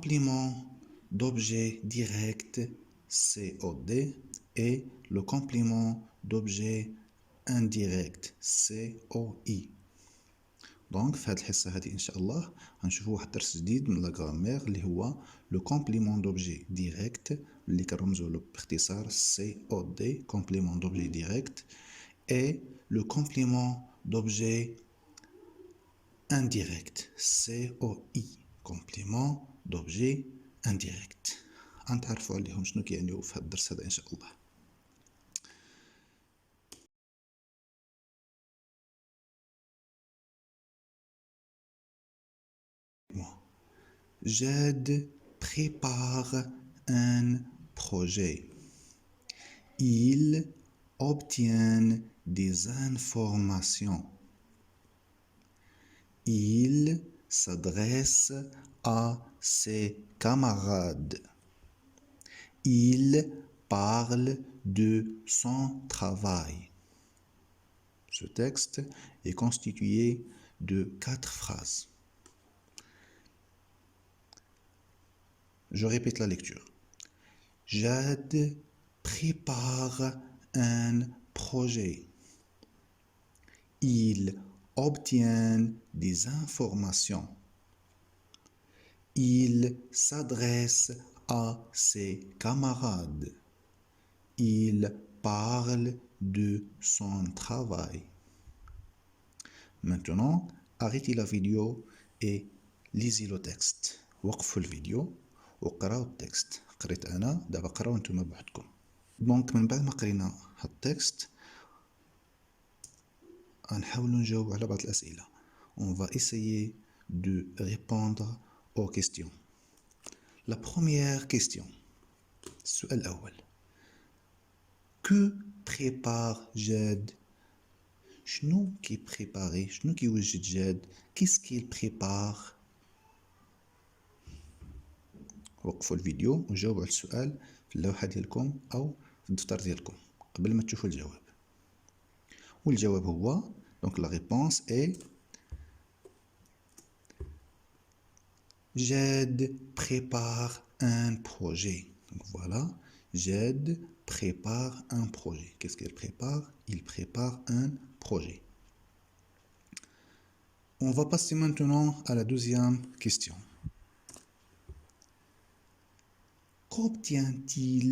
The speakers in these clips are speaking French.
complément d'objet direct COD et le complément d'objet indirect COI. دونك في هذه الحصة هذه إن شاء الله غنشوفوا واحد الدرس جديد من لا غرامير اللي هو لو كومبليمون دوبجي ديريكت اللي كنرمزوا له باختصار COD complément d'objet direct et le complément d'objet indirect COI complément d'objet indirect. غنتعرفوا عليهم شنو كيعنيو في هذا الدرس هذا إن شاء الله. Jed prépare un projet. Il obtient des informations. Il s'adresse à ses camarades. Il parle de son travail. Ce texte est constitué de 4 phrases. Je répète la lecture. Jad prépare un projet. Il obtient des informations. Il s'adresse à ses camarades. Il parle de son travail. Maintenant, arrêtez la vidéo et lisez le texte. وقفوا الفيديو وقراو التكست. قريت انا دابا قراو نتوما بوحدكم. دونك من بعد ما قرينا هاد التكست غنحاولوا نجاوب على بعض الاسئله. On va essayer de répondre aux questions. La première question. السؤال الاول. Que prépare Jad? شنو كي بريباري؟ شنو كيوجد جاد؟ Qu'est-ce qu'il prépare؟ وقفوا الفيديو وجاوبوا على السؤال في اللوحة ديالكم أو في الدفتر ديالكم قبل ما تشوفوا الجواب. والجواب هو donc la réponse est Jad prépare un projet. Donc voilà, Jad prépare un projet. Qu'est-ce qu'il prépare? Il prépare un projet. On va passer maintenant à la deuxième question. Qu'obtient-il?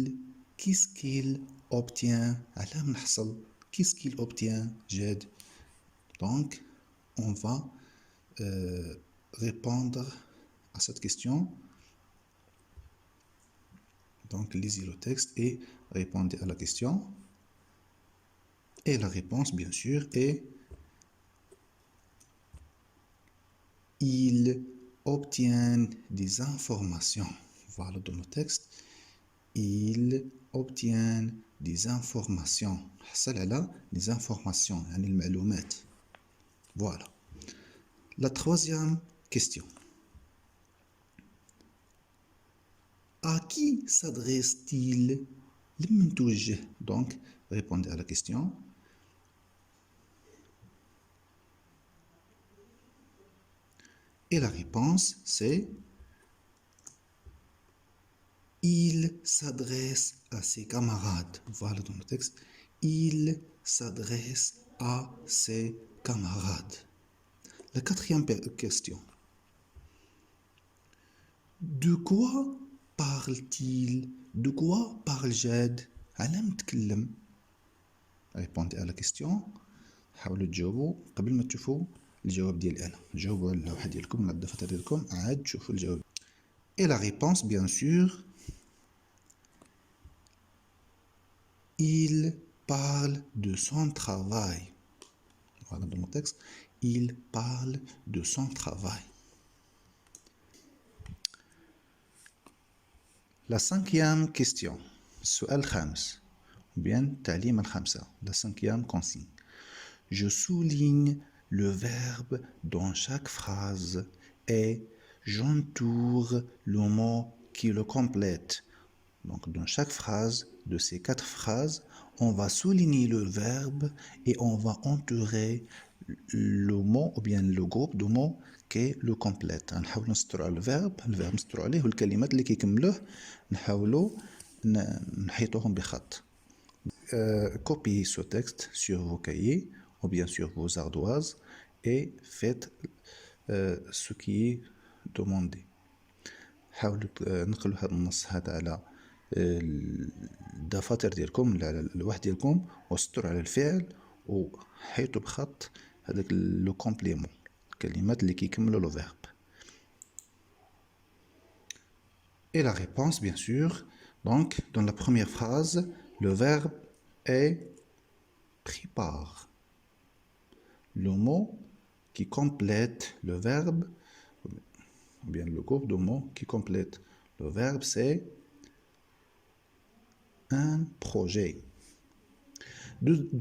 Qu'est-ce qu'il obtient? Qu'est-ce qu'il obtient, Jed? Donc, on va répondre à cette question. Donc, lisez le texte et répondez à la question. Et la réponse, bien sûr, est il obtient des informations. Voilà dans le texte. Il obtient des informations. حصل على des informations يعني المعلومات. Voilà. La troisième question. À qui s'adresse-t-il? لمن توجه. Donc, répondez à la question. Et la réponse, c'est il s'adresse à ses camarades. Voilà dans le texte. Il s'adresse à ses camarades. La quatrième question. De quoi parle-t-il? De quoi parle Jad? على متكلم. Répondez à la question. حاولوا تجاوبوا قبل ما تشوفوا الجواب ديالي انا. جاوبوا على اللوحه ديالكم ولا الدفتر ديالكم عاد تشوفوا الجواب. Et la réponse, bien sûr, il parle de son travail. Voilà dans mon texte. Il parle de son travail. La cinquième question. السؤال الخامس. Ou bien التعليم الخامسة. La cinquième consigne. Je souligne le verbe dans chaque phrase et j'entoure le mot qui le complète. Donc, dans chaque phrase de ces 4 phrases, on va souligner le verbe et on va entourer le mot ou bien le groupe de mots ماركي لو كومبليت. نحاولوا نسطروا على الفيرب نسطروا عليه، والكلمات اللي كيكملوه نحاولوا نحيطوهم بخط. Copiez ce texte sur vos cahiers ou bien sur vos ardoises et faites ce qui est demandé. حاولوا نقلوا هذا النص هذا على الدفاتر ديالكم على الواحد ديالكم، وسطروا على الفعل وحيطوا بخط هذاك لو كومبليمون، الكلمات اللي كيكملوا لو فيرب. Et la réponse, bien sûr, donc dans la première phrase, le verbe est pris par. Le mot qui complète le verbe, ou bien le groupe de mots qui complète le verbe, c'est un projet.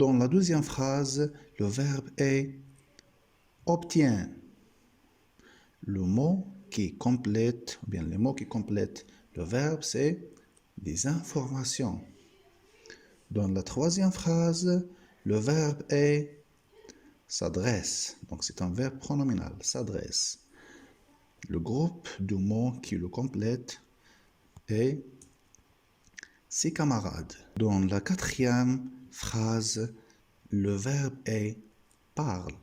Dans la deuxième phrase, le verbe est obtient. Le mot qui complète, ou bien les mots qui complètent le verbe, c'est des informations. Dans la troisième phrase, le verbe est s'adresse. Donc c'est un verbe pronominal, s'adresse. Le groupe de mots qui le complète est ses camarades. Dans la quatrième phrase, le verbe est parle.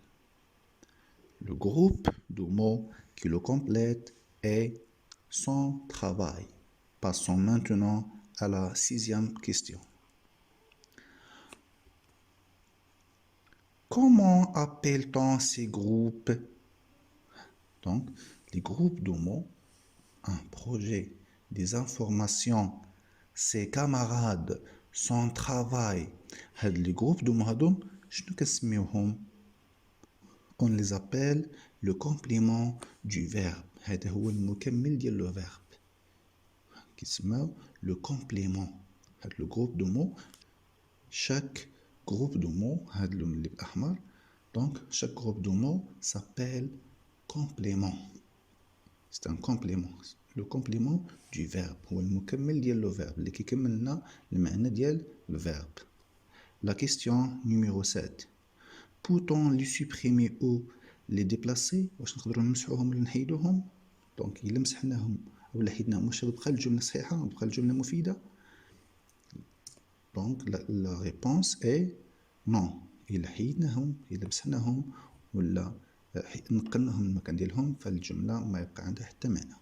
Le groupe de mots qui le complète est son travail. Passons maintenant à la sixième question. Comment appelle-t-on ces groupes? Donc, les groupes de mots, un projet, des informations, ses camarades, son travail. هاد les groupes de mots هادو شنو كنسميوهم؟ On les appelle le complément du verbe. هذا هو المكمل ديال le verbe. كيسماو le complément. هاد le groupe de mots, chaque groupe de mots, هاد اللي بالأحمر, donc chaque groupe de mots s'appelle complément. C'est un complément. Le complément du verbe هو المكمل ديال le verbe اللي كيكمل لنا المعنى ديال le verbe. La question numéro 7. Peut-on les supprimer ou les déplacer؟ واش نقدروا نمسحوهم ولا نحيدوهم؟ دونك إلا مسحناهم ولا حيدناهم واش تبقى الجملة صحيحة وتبقى الجملة مفيدة؟ دونك la réponse est non. إلا حيدناهم إلا مسحناهم ولا نقلناهم من المكان ديالهم فالجملة ما يبقى عندها حتى معنى.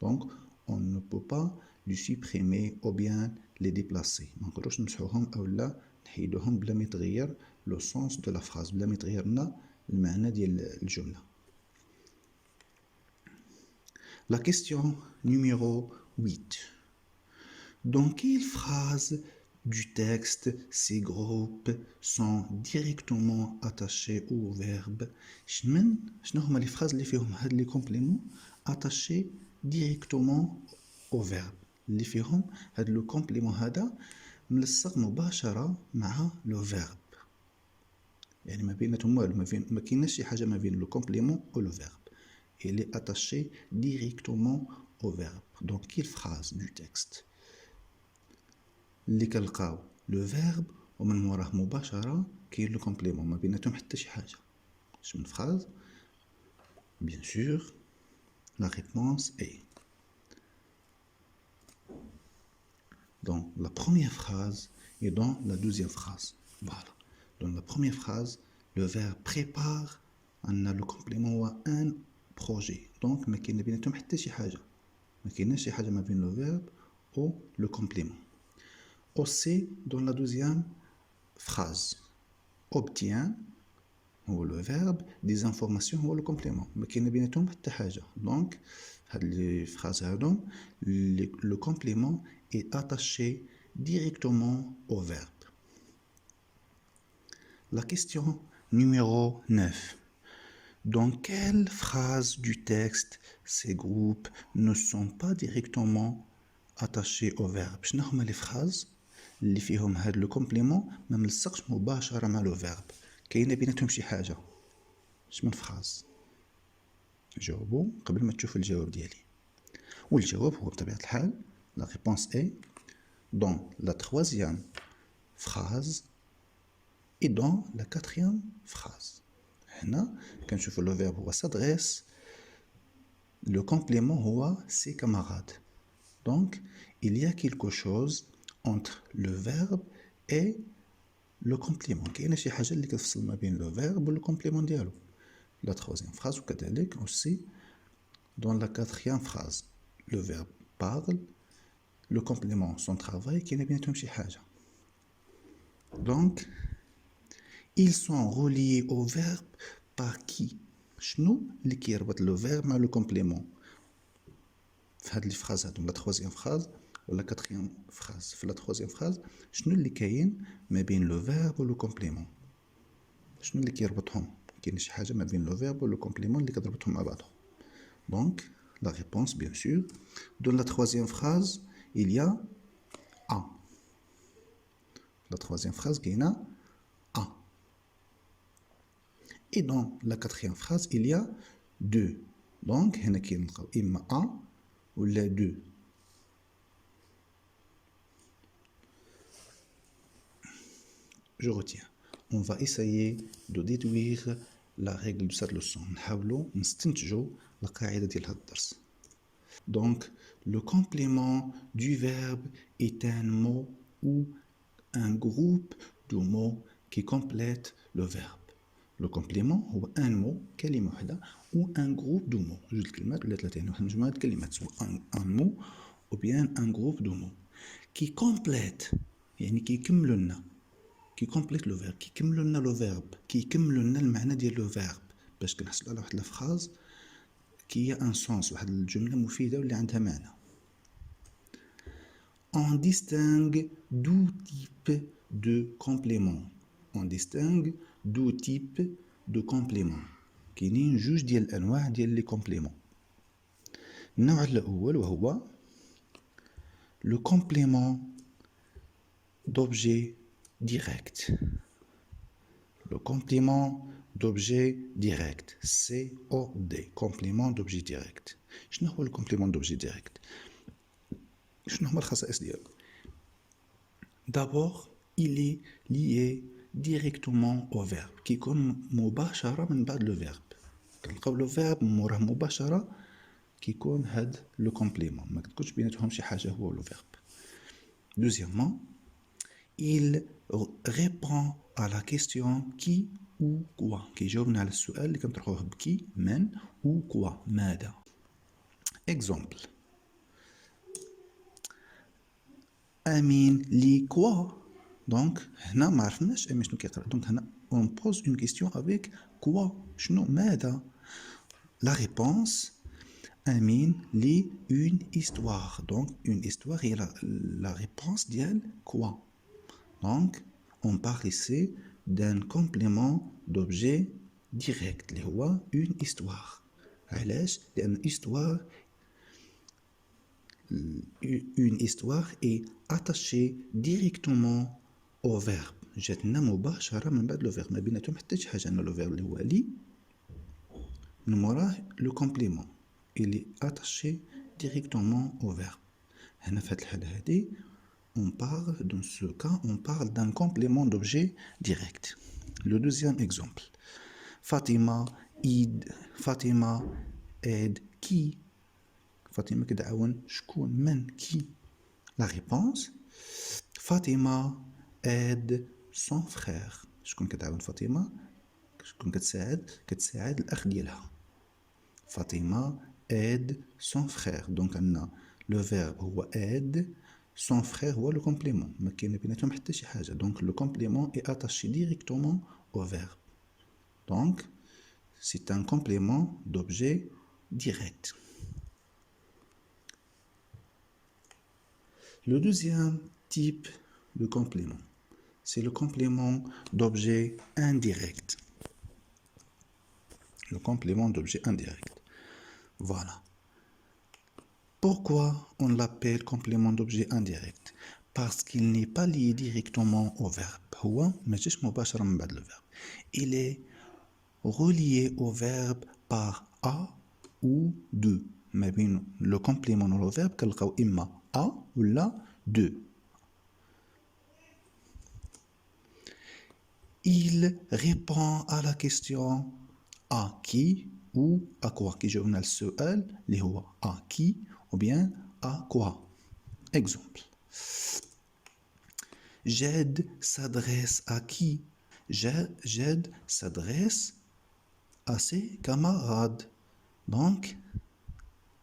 Donc on ne peut pas les supprimer ou bien les déplacer. ما نقدروش نمسحوهم أو لا نحيدوهم بلا ما يتغير لو سونس دو لا فراز، بلا ما يتغير لنا المعنى ديال الجملة. La question numéro 8. Dans quelle phrase du texte ces groupes sont directement attachés au verbe؟ شنو هما لي فراز اللي فيهم هاد لي كومبليمون attachés directement au verbe، اللي فيهم هاد لو كومبليمون هذا ملصق مباشرة مع لو فيرب، يعني ما بيناتهم والو، ما كايناش شي حاجة ما بين لو كومبليمون و لو فيرب. Il est attaché directement au verbe. Dans quelle phrase du texte اللي كنلقاو لو فيرب ومن موراه مباشرة كاين لو كومبليمون، ما بيناتهم حتى شي حاجة؟ اش من phrase؟ Bien sûr, la réponse est dans la première phrase et dans la deuxième phrase. Voilà. Dans la première phrase, le verbe prépare, on a le complément ou un projet. Donc ما كاين بيناتهم حتى شي حاجة، ما كايناش شي حاجة ما بين le verbe ou le complément. Aussi, dans la deuxième phrase, obtient هو le verbe, des informations هو le complément. ما كاين بيناتهم حتى حاجة. Donc هاد لي phrases هادو le complément est attaché directement au verbe. La question numéro 9. Dans quelle phrase du texte ces groupes ne sont pas directement attachés au verbe؟ شنو هما لي phrases اللي فيهم هاد لو كومبليمون ما ملصقش مباشرة مع لو فيرب، كاينة بيناتهم شي حاجة؟ شمن فراز؟ جاوبوا قبل ما تشوفوا الجواب ديالي. والجواب هو بطبيعة الحال la réponse est dans la troisième phrase et dans la quatrième phrase. هنا كنشوفوا لو فيرب هو s'adresse le complément هو ses camarades. Donc, il y a quelque chose entre le verbe et le complément. كاينه شي حاجه اللي كتفصل ما بين le verbe و le complément ديالو. La troisième phrase وكذلك aussi dans la quatrième phrase. Le verbe parle, le complément son travail كاينه بيناتهم شي حاجه. Donc, ils sont reliés au verbe par qui? شنو اللي كيربط le verbe مع le complément في هاد لي فراز هادو؟ لا troisième phrase ولا quatrième phrase. في لا troisième phrase شنو اللي كاين ما بين le verbe و le complément؟ شنو اللي كيربطهم؟ كاين شي حاجه ما بين le verbe و le complément اللي كتربطهم مع بعضهم. Donc, la réponse, bien sûr. Dans la troisième phrase, il y a A. La troisième phrase, il y a A. Et dans la quatrième phrase, il y a 2. Donc, il y a A ou les 2. Je retiens. On va essayer de déduire la règle de cette leçon. نحاولوا نستنتجوا القاعدة ديال هذا الدرس. Donc, le complément du verbe est un mot ou un groupe de mots qui complètent le verbe. Le complément هو un mot كلمة واحدة ou un groupe de mots. جوج كلمات ولا ثلاثة، يعني واحد مجموعة كلمات سواء un mot ou bien un groupe de mots qui complètent يعني كيكملوا لنا qui complète le verbe كيكملوا لنا le verbe كيكملوا لنا المعنى ديال le verbe باش كنحصلوا على واحد la phrase qui a un sens واحد الجملة مفيدة واللي عندها معنى. On distingue deux types de compléments. On distingue deux types de compléments. كاينين جوج ديال الأنواع ديال لي compléments. النوع الأول وهو le complément d'objet direct. Le complément d'objet direct. COD. Complément d'objet direct. شنو هو le complément d'objet direct؟ شنو هما الخصائص ديالو؟ D'abord, il est lié directement au verbe كيكون مباشرة من بعد le verbe. كنلقاو le verbe موراه مباشرة كيكون هاد le complément ما كتكونش بيناتهم شي حاجة هو le verbe. Deuxièmement, il répond à la question qui ou quoi كيجاوبنا على السؤال اللي كنطرحوه بكي من ou quoi ماذا. Exemple. أمين لي كوا. دونك هنا ما عرفناش أمين شنو كيقرا. دونك هنا on pose une question avec quoi شنو ماذا. La réponse أمين لي une histoire. Donc une histoire هي la réponse ديال quoi. Donc on parle ici d'un complément d'objet direct اللي هو une histoire. علاش؟ لأن histoire une histoire est attachée directement au verbe. جاتنا مباشرة من بعد لو فيرب ما بيناتهم حتى شي حاجة. أن لو فيرب اللي هو لي من موراه لو كومبليمون il est attaché directement au verbe. هنا في هاد الحالة هادي on parle dans ce cas on parle d'un complément d'objet direct. Le deuxième exemple. Fatima aide qui. فاطمة كتعاون شكون من كي. La réponse فاطمة aide son frère. شكون كتعاون فاطمة؟ شكون كتساعد الأخ ديالها. فاطمة aide son frère. دونك عندنا لو فيرب هو aide son frère هو لو كومبليمون ما كاين بيناتهم حتى شي حاجة. دونك لو كومبليمون est attaché directement au verbe. Donc c'est un complément d'objet direct. Le deuxième type de complément, c'est le complément d'objet indirect. Le complément d'objet indirect. Voilà. Pourquoi on l'appelle complément d'objet indirect? Parce qu'il n'est pas lié directement au verbe. هو ماجيش مباشرة من بعد le verbe. Il est relié au verbe par a ou de. ما بين le complément و le verbe كنلقاو إما a ولا de. Il répond à la question à qui ou à quoi كي جاوبنا السؤال اللي هو à qui ou bien à quoi. Exemple. Jed s'adresse à qui? Jed s'adresse à ses camarades. Donc,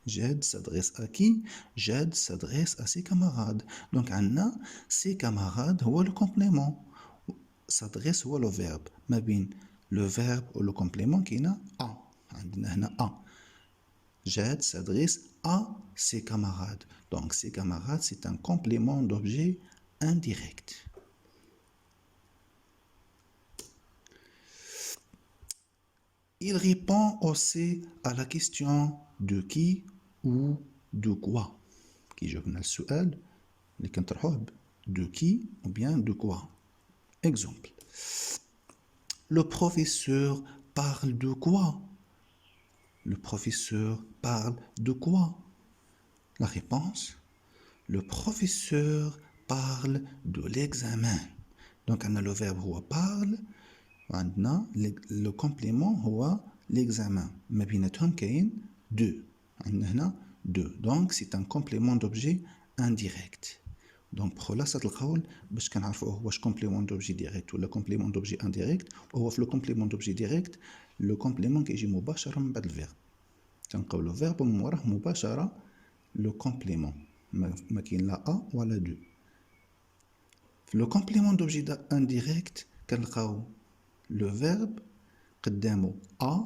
Jed s'adresse à qui? Jed s'adresse à ses camarades. Donc, Anna, ses camarades, هو le complément. S'adresse هو le verbe. ما بين le verbe ou le complément كاينه à. عندنا هنا à. Jed s'adresse à ses camarades. Donc, ses camarades, c'est un complément d'objet indirect. Il répond aussi à la question de qui ou de quoi. Qui je venais السؤال اللي كنطرحوه de qui ou bien de quoi. Exemple. Le professeur parle de quoi? Le professeur parle de quoi? La réponse. Le professeur parle de l'examen. Donc on a le verbe هو parle. عندنا le complément هو l'examen. ما بيناتهم كاين de. عندنا هنا de. Donc c'est un complément d'objet indirect. Donc خلاصة القول باش كنعرفوه واش complément d'objet direct ولا complément d'objet indirect. وهو في le complément d'objet direct le complément كيجي مباشرة من بعد الفيرب. تنلقاو le verbe ومن وراه مباشرة le complément. ما كاين لا a ولا de. في le complément d'objet indirect كنلقاو le verbe قدامه a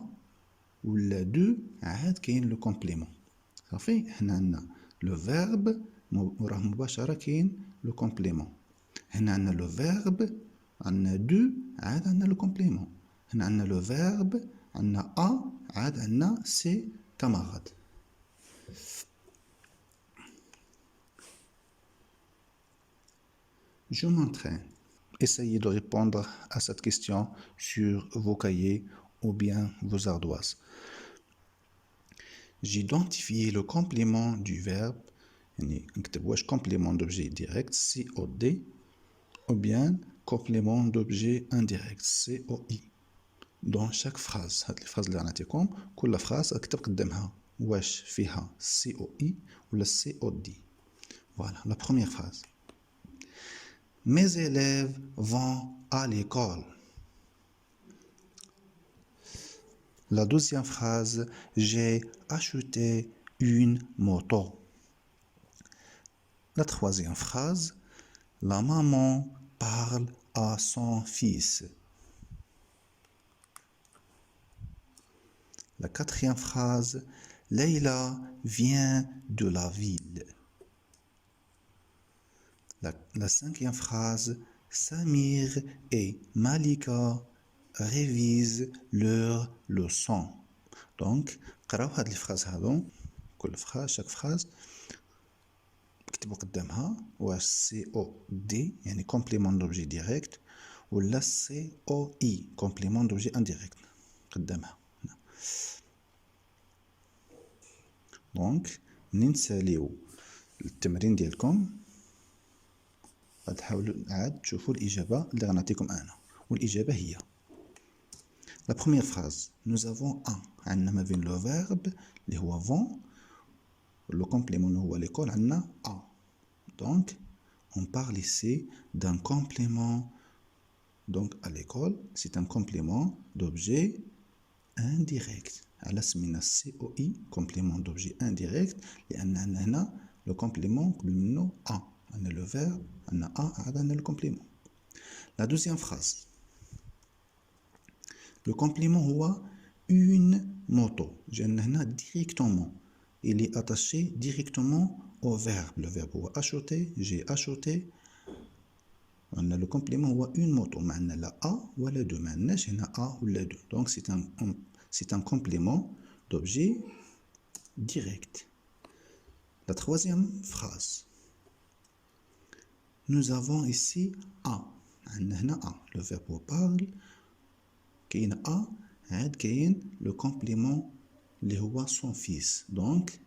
ولا de عاد كاين لو كومبليمون صافي. هنا عندنا لو فيرب وراه مباشره كاين لو كومبليمون. هنا عندنا لو فيرب عندنا دو عاد عندنا لو كومبليمون. هنا عندنا لو فيرب عندنا a عاد عندنا سي كاماراد. Je m'entraîne. Essayez de répondre à cette question sur vos cahiers ou bien vos ardoises. J'identifie le complément du verbe, نكتب واش complément d'objet direct COD ou bien complément d'objet indirect COI. Dans chaque phrase, هاد الفراز اللي غنعطيكم كل phrase اكتب قدامها واش فيها COI ولا COD. Voilà, la première phrase. Mes élèves vont à l'école. La deuxième phrase, j'ai acheté une moto. La troisième phrase, la maman parle à son fils. La quatrième phrase, Leïla vient de la ville. La cinquième phrase, Samir et Malika révisent leurs leçons. Donc, قراو هاد الفراز هادو كل phrase chaque phrase كتبوا قدامها واش سي او دي يعني كومبليمون دوبجي ديريكت ولا سي او اي كومبليمون دوبجي انديريكت قدامها. دونك منين تساليو التمرين ديالكم غتحاولوا عاد تشوفوا الاجابه اللي غنعطيكم انا والاجابه هي la première phrase. Nous avons un عندنا ما بين le verbe اللي هو vont le complément اللي هو l'école عندنا a. Donc on parle ici d'un complément. Donc à l'école c'est un complément d'objet indirect. على سمينا COI complément d'objet indirect لأن عندنا هنا le complément قبل منه a. عندنا le verbe عندنا a عاد عندنا le complément. La deuxième phrase. Le complément هو une moto. جانا هنا directement. Il est attaché directement au verbe. Le verbe هو acheter, j'ai acheté. On a le complément هو une moto. ما عندنا لا a ولا de. ما عندناش هنا a ولا de. Donc c'est un complément d'objet direct. La troisième phrase. Nous avons ici a. عندنا هنا a. Le verbe هو parle. كاين a عاد كاين le complément اللي هو son fils. Donc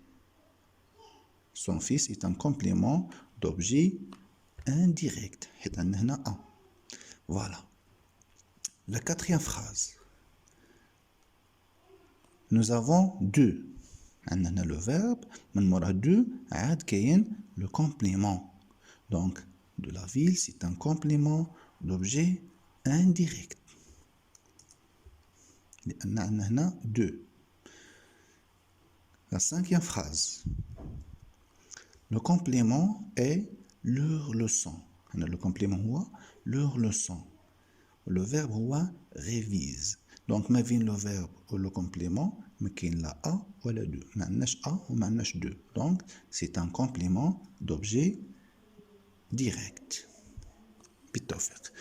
son fils est un complément d'objet indirect حيت عندنا هنا a. Voilà. La quatrième phrase. nous avons deux. عندنا le verbe, من مورا deux عاد كاين le complément. Donc, de la ville, c'est un complément d'objet indirect. لأن عندنا هنا deux. La cinquième phrase. Le complément est leur leçon. Le complément هو leur leçon. Le verbe هو révise. Donc ما بين le verbe ou le complément ما كاين لا a ولا deux. ما عندناش a وما عندناش deux. Donc c'est un complément d'objet direct. بالتوفيق.